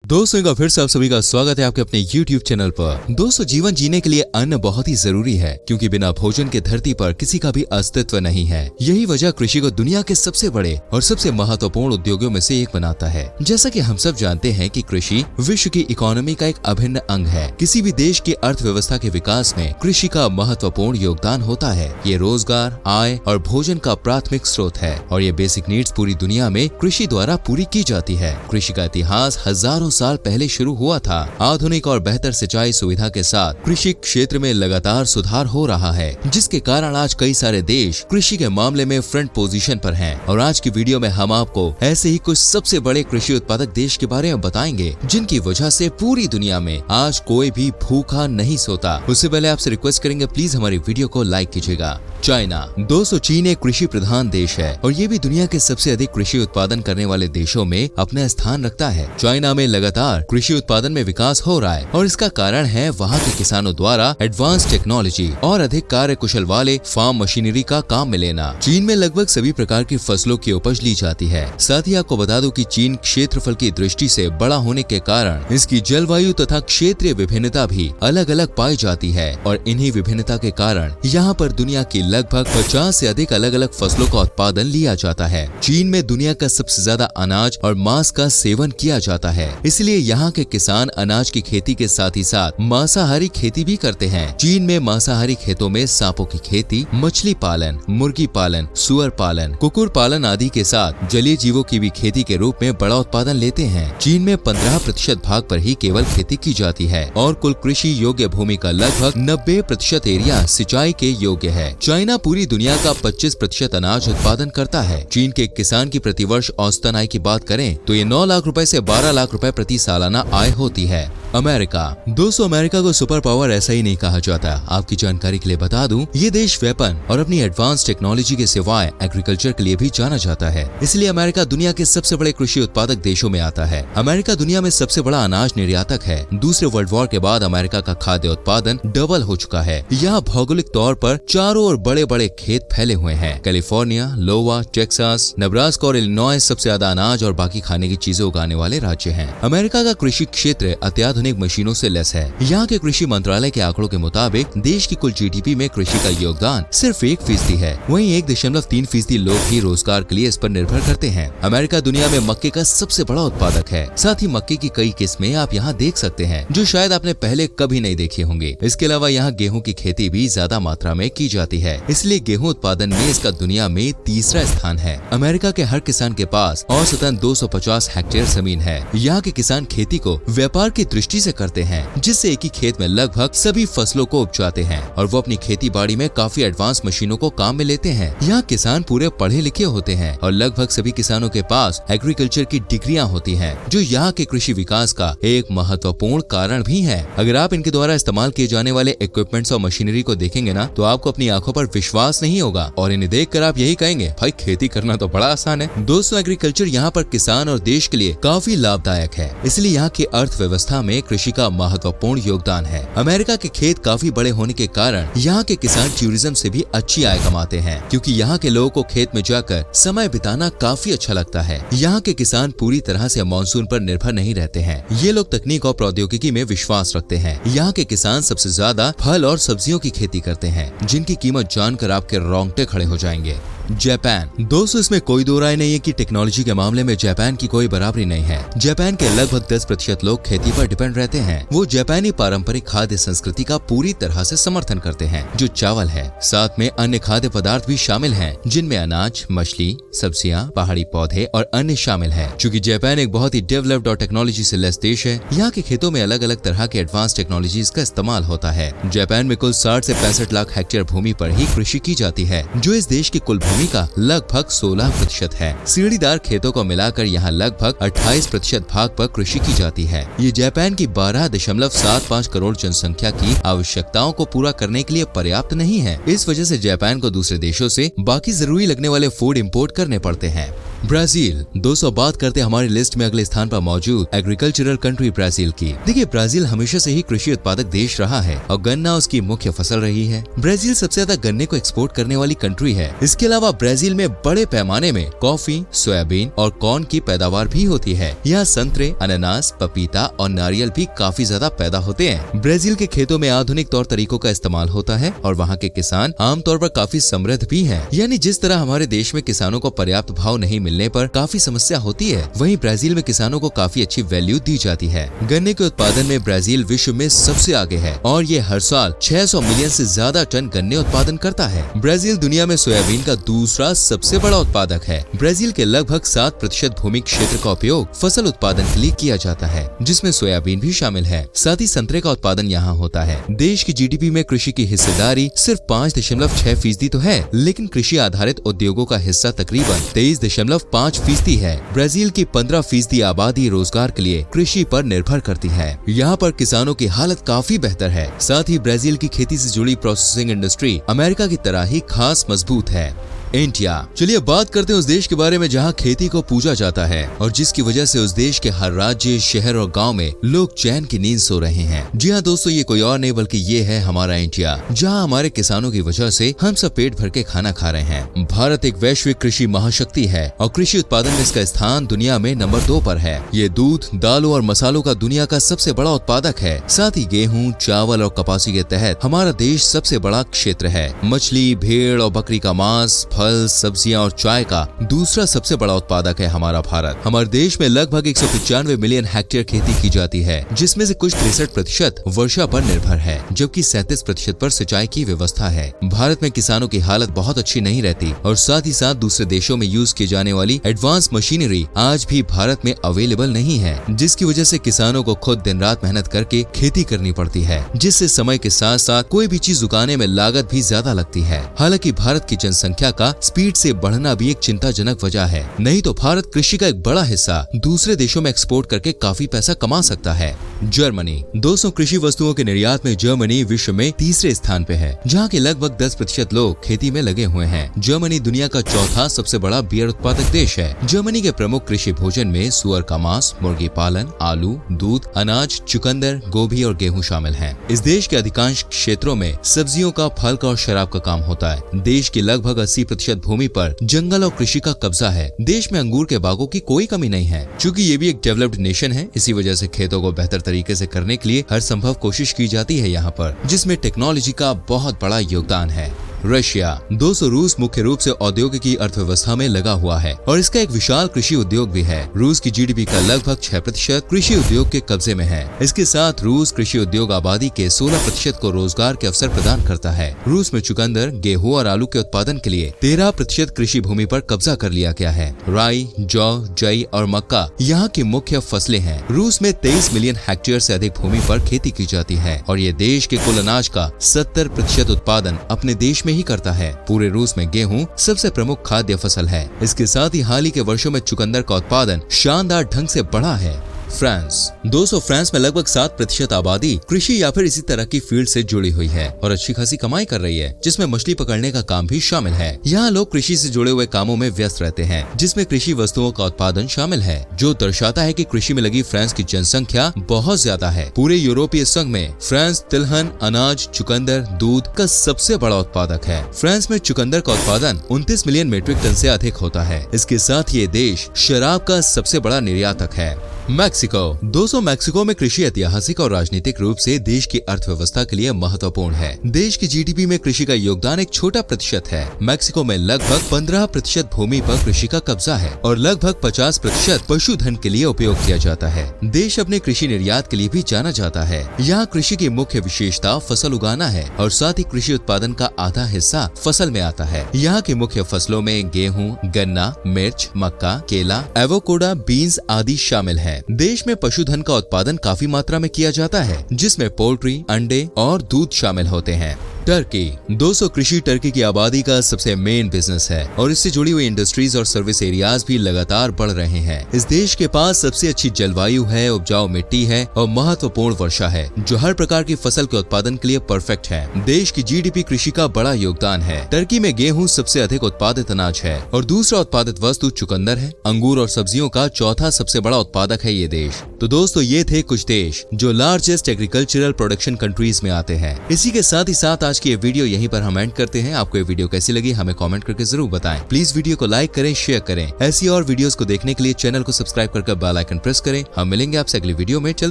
दोस्तों का फिर से आप सभी का स्वागत है आपके अपने YouTube चैनल पर। दोस्तों जीवन जीने के लिए अन्न बहुत ही जरूरी है, क्योंकि बिना भोजन के धरती पर किसी का भी अस्तित्व नहीं है। यही वजह कृषि को दुनिया के सबसे बड़े और सबसे महत्वपूर्ण उद्योगों में से एक बनाता है। जैसा कि हम सब जानते हैं कि कृषि विश्व की इकोनॉमी का एक अभिन्न अंग है। किसी भी देश की अर्थव्यवस्था के विकास में कृषि का महत्वपूर्ण योगदान होता है। ये रोजगार, आय और भोजन का प्राथमिक स्रोत है और ये बेसिक नीड्स पूरी दुनिया में कृषि द्वारा पूरी की जाती है। कृषि का इतिहास हजारों साल पहले शुरू हुआ था। आधुनिक और बेहतर सिंचाई सुविधा के साथ कृषि क्षेत्र में लगातार सुधार हो रहा है, जिसके कारण आज कई सारे देश कृषि के मामले में फ्रंट पोजीशन पर हैं। और आज की वीडियो में हम आपको ऐसे ही कुछ सबसे बड़े कृषि उत्पादक देश के बारे में बताएंगे, जिनकी वजह से पूरी दुनिया में आज कोई भी भूखा नहीं सोता। उससे पहले आपसे रिक्वेस्ट करेंगे, प्लीज हमारी वीडियो को लाइक कीजिएगा। चाइना। दोस्तों चीन एक कृषि प्रधान देश है और ये भी दुनिया के सबसे अधिक कृषि उत्पादन करने वाले देशों में अपना स्थान रखता है। चाइना में लगातार कृषि उत्पादन में विकास हो रहा है और इसका कारण है वहाँ के किसानों द्वारा एडवांस टेक्नोलॉजी और अधिक कार्य कुशल वाले फार्म मशीनरी का काम में लेना। चीन में लगभग सभी प्रकार की फसलों की उपज ली जाती है। साथ ही आपको बता दूं कि चीन क्षेत्रफल की दृष्टि से बड़ा होने के कारण इसकी जलवायु तथा क्षेत्रीय विभिन्नता भी अलग अलग पाई जाती है और इन्हीं विभिन्नता के कारण यहाँ पर दुनिया की लगभग 50 से अधिक अलग अलग फसलों का उत्पादन लिया जाता है। चीन में दुनिया का सबसे ज्यादा अनाज और मांस का सेवन किया जाता है, इसलिए यहाँ के किसान अनाज की खेती के साथ ही साथ मांसाहारी खेती भी करते हैं। चीन में मांसाहारी खेतों में सांपों की खेती, मछली पालन, मुर्गी पालन, सुअर पालन, कुकुर पालन आदि के साथ जलीय जीवों की भी खेती के रूप में बड़ा उत्पादन लेते हैं। चीन में 15% भाग पर ही केवल खेती की जाती है और कुल कृषि योग्य भूमि का लगभग 90% एरिया सिंचाई के योग्य है। चाइना पूरी दुनिया का 25% अनाज उत्पादन करता है। चीन के किसान की प्रतिवर्ष औसतन आय की बात करें तो ये 9 लाख रुपए से 12 लाख रुपए प्रति सालाना आय होती है। अमेरिका। दोस्तों अमेरिका को सुपर पावर ऐसा ही नहीं कहा जाता। आपकी जानकारी के लिए बता दूं, ये देश वेपन और अपनी एडवांस टेक्नोलॉजी के सिवाय एग्रीकल्चर के लिए भी जाना जाता है। इसलिए अमेरिका दुनिया के सबसे बड़े कृषि उत्पादक देशों में आता है। अमेरिका दुनिया में सबसे बड़ा अनाज निर्यातक है। दूसरे वर्ल्ड वॉर के बाद अमेरिका का खाद्य उत्पादन डबल हो चुका है। यहाँ भौगोलिक तौर पर चारों ओर बड़े बड़े खेत फैले हुए हैं। कैलिफोर्निया, लोवा, टेक्सास, नेब्रास्का और इलिनॉय सबसे ज्यादा अनाज और बाकी खाने की चीजें उगाने वाले राज्य हैं। अमेरिका का कृषि क्षेत्र अत्याधुनिक मशीनों से लैस है। यहाँ के कृषि मंत्रालय के आंकड़ों के मुताबिक देश की कुल जीडीपी में कृषि का योगदान सिर्फ 1% है। वहीं 1.3% लोग ही रोजगार के लिए इस पर निर्भर करते हैं। अमेरिका दुनिया में मक्के का सबसे बड़ा उत्पादक है। साथ ही मक्के की कई किस्में आप यहाँ देख सकते हैं, जो शायद आपने पहले कभी नहीं देखी होंगी। इसके अलावा यहाँ गेहूं की खेती भी ज्यादा मात्रा में की जाती है, इसलिए गेहूं उत्पादन में इसका दुनिया में तीसरा स्थान है। अमेरिका के हर किसान के पास औसतन 250 हेक्टेयर जमीन है। यहाँ के किसान खेती को व्यापार की दृष्टि से करते हैं, जिससे एक ही खेत में लगभग सभी फसलों को उपजाते हैं और वो अपनी खेती बाड़ी में काफी एडवांस मशीनों को काम में लेते हैं। यहाँ किसान पूरे पढ़े लिखे होते हैं और लगभग सभी किसानों के पास एग्रीकल्चर की डिग्रियां होती हैं, जो यहाँ के कृषि विकास का एक महत्वपूर्ण कारण भी है। अगर आप इनके द्वारा इस्तेमाल किए जाने वाले इक्विपमेंट्स और मशीनरी को देखेंगे ना, तो आपको अपनी आंखों पर विश्वास नहीं होगा और इन्हें देखकर आप यही कहेंगे, भाई खेती करना तो बड़ा आसान है। दोस्तों एग्रीकल्चर यहाँ पर किसान और देश के लिए काफी लाभदायक है, इसलिए यहाँ की अर्थव्यवस्था में कृषि का महत्वपूर्ण योगदान है। अमेरिका के खेत काफी बड़े होने के कारण यहाँ के किसान टूरिज्म से भी अच्छी आय कमाते हैं, क्योंकि यहाँ के लोगों को खेत में जाकर समय बिताना काफी अच्छा लगता है। यहाँ के किसान पूरी तरह से मानसून पर निर्भर नहीं रहते हैं। ये लोग तकनीक और प्रौद्योगिकी में विश्वास रखते हैं। यहाँ के किसान सबसे ज्यादा फल और सब्जियों की खेती करते हैं, जिनकी कीमत जानकर आपके रोंगटे खड़े हो जाएंगे। जापान। दोस्तों इसमें कोई दो राय नहीं है कि टेक्नोलॉजी के मामले में जापान की कोई बराबरी नहीं है। जापान के लगभग 10% लोग खेती पर डिपेंड रहते हैं। वो जापानी पारंपरिक खाद्य संस्कृति का पूरी तरह से समर्थन करते हैं, जो चावल है। साथ में अन्य खाद्य पदार्थ भी शामिल हैं, जिनमें अनाज, मछली, सब्जियां, पहाड़ी पौधे और अन्य शामिल हैं। चूँकि जापान एक बहुत ही डेवलप्ड और टेक्नोलॉजी से लैस देश है, यहाँ के खेतों में अलग अलग तरह के एडवांस टेक्नोलॉजीज का इस्तेमाल होता है। जापान में कुल 60 से 65 लाख हेक्टेयर भूमि पर ही कृषि की जाती है, जो इस देश की कुल का लगभग 16% है। सीढ़ीदार खेतों को मिलाकर यहाँ लगभग 28% भाग पर कृषि की जाती है। ये जापान की 12.75 करोड़ जनसंख्या की आवश्यकताओं को पूरा करने के लिए पर्याप्त नहीं है। इस वजह से जापान को दूसरे देशों से बाकी जरूरी लगने वाले फूड इंपोर्ट करने पड़ते हैं। ब्राजील। दोस्तों बात करते हैं हमारी लिस्ट में अगले स्थान पर मौजूद एग्रीकल्चरल कंट्री ब्राजील की। देखिए ब्राजील हमेशा से ही कृषि उत्पादक देश रहा है और गन्ना उसकी मुख्य फसल रही है। ब्राजील सबसे ज्यादा गन्ने को एक्सपोर्ट करने वाली कंट्री है। इसके अलावा ब्राजील में बड़े पैमाने में कॉफी, सोयाबीन और कॉर्न की पैदावार भी होती है। यहाँ संतरे, अनानास, पपीता और नारियल भी काफी ज्यादा पैदा होते हैं। ब्राजील के खेतों में आधुनिक तौर तरीकों का इस्तेमाल होता है और वहाँ के किसान आमतौर पर काफी समृद्ध भी हैं। यानी जिस तरह हमारे देश में किसानों को पर्याप्त भाव नहीं मिलने पर काफी समस्या होती है, वहीं ब्राजील में किसानों को काफी अच्छी वैल्यू दी जाती है। गन्ने के उत्पादन में ब्राजील विश्व में सबसे आगे है और ये हर साल 600 मिलियन से ज्यादा टन गन्ने उत्पादन करता है। ब्राजील दुनिया में सोयाबीन का दूसरा सबसे बड़ा उत्पादक है। ब्राजील के लगभग 7% भूमि क्षेत्र का उपयोग फसल उत्पादन के लिए किया जाता है, जिसमें सोयाबीन भी शामिल है। साथ ही संतरे का उत्पादन यहाँ होता है। देश की जीडीपी में कृषि की हिस्सेदारी सिर्फ 5.6% तो है, लेकिन कृषि आधारित उद्योगों का हिस्सा तकरीबन 23.5% है। ब्राजील की 15% आबादी रोजगार के लिए कृषि पर निर्भर करती है। यहाँ पर किसानों की हालत काफी बेहतर है। साथ ही ब्राजील की खेती से जुड़ी प्रोसेसिंग इंडस्ट्री अमेरिका की तरह ही खास मजबूत है। इंडिया। चलिए बात करते हैं उस देश के बारे में जहां खेती को पूजा जाता है और जिसकी वजह से उस देश के हर राज्य, शहर और गांव में लोग चैन की नींद सो रहे हैं। जी हाँ दोस्तों, ये कोई और नहीं बल्कि ये है हमारा इंडिया, जहां हमारे किसानों की वजह से हम सब पेट भर के खाना खा रहे हैं। भारत एक वैश्विक कृषि महाशक्ति है और कृषि उत्पादन में इसका स्थान दुनिया में नंबर 2 पर है। ये दूध, दालों और मसालों का दुनिया का सबसे बड़ा उत्पादक है। साथ ही गेहूँ, चावल और कपासी के तहत हमारा देश सबसे बड़ा क्षेत्र है। मछली, भेड़ और बकरी का मांस, फल, सब्जियां और चाय का दूसरा सबसे बड़ा उत्पादक है हमारा भारत। हमारे देश में लगभग 195 मिलियन हेक्टेयर खेती की जाती है, जिसमें से कुछ 63% वर्षा पर निर्भर है, जबकि 37% पर सिंचाई की व्यवस्था है। भारत में किसानों की हालत बहुत अच्छी नहीं रहती और साथ ही साथ दूसरे देशों में यूज की जाने वाली एडवांस मशीनरी आज भी भारत में अवेलेबल नहीं है, जिसकी वजह से किसानों को खुद दिन रात मेहनत करके खेती करनी पड़ती है, जिससे समय के साथ साथ कोई भी चीज उगाने में लागत भी ज्यादा लगती है। हालांकि भारत की जनसंख्या का स्पीड से बढ़ना भी एक चिंताजनक वजह है, नहीं तो भारत कृषि का एक बड़ा हिस्सा दूसरे देशों में एक्सपोर्ट करके काफी पैसा कमा सकता है। जर्मनी। दोस्तों कृषि वस्तुओं के निर्यात में जर्मनी विश्व में तीसरे स्थान पे है, जहाँ के लगभग 10% लोग खेती में लगे हुए हैं। जर्मनी दुनिया का चौथा सबसे बड़ा बियर उत्पादक देश है। जर्मनी के प्रमुख कृषि भोजन में सुअर का मांस, मुर्गी पालन, आलू, दूध, अनाज, चुकंदर, गोभी और गेहूं शामिल हैं। इस देश के अधिकांश क्षेत्रों में सब्जियों का, फल का और शराब का काम होता है। देश की लगभग 80% भूमि पर जंगल और कृषि का कब्जा है। देश में अंगूर के बागों की कोई कमी नहीं है। चूंकि ये भी एक डेवलप्ड नेशन है, इसी वजह से खेतों को बेहतर तरीके से करने के लिए हर संभव कोशिश की जाती है यहाँ पर, जिसमें टेक्नोलॉजी का बहुत बड़ा योगदान है। रशिया। दोस्तों रूस मुख्य रूप से औद्योगिकी अर्थव्यवस्था में लगा हुआ है और इसका एक विशाल कृषि उद्योग भी है। रूस की जीडीपी का लगभग 6% कृषि उद्योग के कब्जे में है। इसके साथ रूस कृषि उद्योग आबादी के 16% को रोजगार के अवसर प्रदान करता है। रूस में चुकंदर, गेहूं और आलू के उत्पादन के लिए 13% कृषि भूमि पर कब्जा कर लिया गया है। राई, जौ, जई और मक्का यहाँ की मुख्य फसलें हैं। रूस में 23 मिलियन हेक्टेयर से अधिक भूमि पर खेती की जाती है और ये देश के कुल अनाज का 70% उत्पादन अपने देश में ही करता है। पूरे रूस में गेहूं सबसे प्रमुख खाद्य फसल है। इसके साथ ही हाल ही के वर्षों में चुकंदर का उत्पादन शानदार ढंग से बढ़ा है। फ्रांस। दोस्तों फ्रांस में लगभग 7% आबादी कृषि या फिर इसी तरह की फील्ड से जुड़ी हुई है और अच्छी खासी कमाई कर रही है, जिसमें मछली पकड़ने का काम भी शामिल है। यहाँ लोग कृषि से जुड़े हुए कामों में व्यस्त रहते हैं, जिसमें कृषि वस्तुओं का उत्पादन शामिल है, जो दर्शाता है कि कृषि में लगी फ्रांस की जनसंख्या बहुत ज्यादा है। पूरे यूरोपीय संघ में फ्रांस तिलहन, अनाज, चुकंदर, दूध का सबसे बड़ा उत्पादक है। फ्रांस में चुकंदर का उत्पादन 29 मिलियन मीट्रिक टन से अधिक होता है। इसके साथ ये देश शराब का सबसे बड़ा निर्यातक है। मैक्सिको। दोस्तों मैक्सिको में कृषि ऐतिहासिक और राजनीतिक रूप से देश की अर्थव्यवस्था के लिए महत्वपूर्ण है। देश की जीडीपी में कृषि का योगदान एक छोटा प्रतिशत है। मैक्सिको में लगभग 15% भूमि पर कृषि का कब्जा है और लगभग 50% पशुधन के लिए उपयोग किया जाता है। देश अपने कृषि निर्यात के लिए भी जाना जाता है। यहाँ कृषि की मुख्य विशेषता फसल उगाना है और साथ ही कृषि उत्पादन का आधा हिस्सा फसल में आता है। यहाँ की मुख्य फसलों में गेहूँ, गन्ना, मिर्च, मक्का, केला, एवोकाडो, बीन्स आदि शामिल है। देश में पशुधन का उत्पादन काफी मात्रा में किया जाता है, जिसमें पोल्ट्री, अंडे और दूध शामिल होते हैं। टर्की दोस्तों, कृषि टर्की की आबादी का सबसे मेन बिजनेस है और इससे जुड़ी हुई इंडस्ट्रीज और सर्विस एरियाज भी लगातार बढ़ रहे हैं। इस देश के पास सबसे अच्छी जलवायु है, उपजाऊ मिट्टी है और महत्वपूर्ण वर्षा है जो हर प्रकार की फसल के उत्पादन के लिए परफेक्ट है। देश की जीडीपी कृषि का बड़ा योगदान है। टर्की में गेहूं सबसे अधिक उत्पादित अनाज है और दूसरा उत्पादित वस्तु चुकंदर है। अंगूर और सब्जियों का चौथा सबसे बड़ा उत्पादक है ये देश। तो दोस्तों, ये थे कुछ देश जो लार्जेस्ट एग्रीकल्चरल प्रोडक्शन कंट्रीज में आते हैं। इसी के साथ ही साथ आज की ये वीडियो यहीं पर हम एंड करते हैं। आपको ये वीडियो कैसी लगी हमें कमेंट करके जरूर बताएं। प्लीज वीडियो को लाइक करें, शेयर करें। ऐसी और वीडियोस को देखने के लिए चैनल को सब्सक्राइब करके बेल आइकन प्रेस करें। हम मिलेंगे आपसे अगली वीडियो में। Till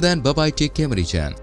then bye bye, take care, मेरी जान।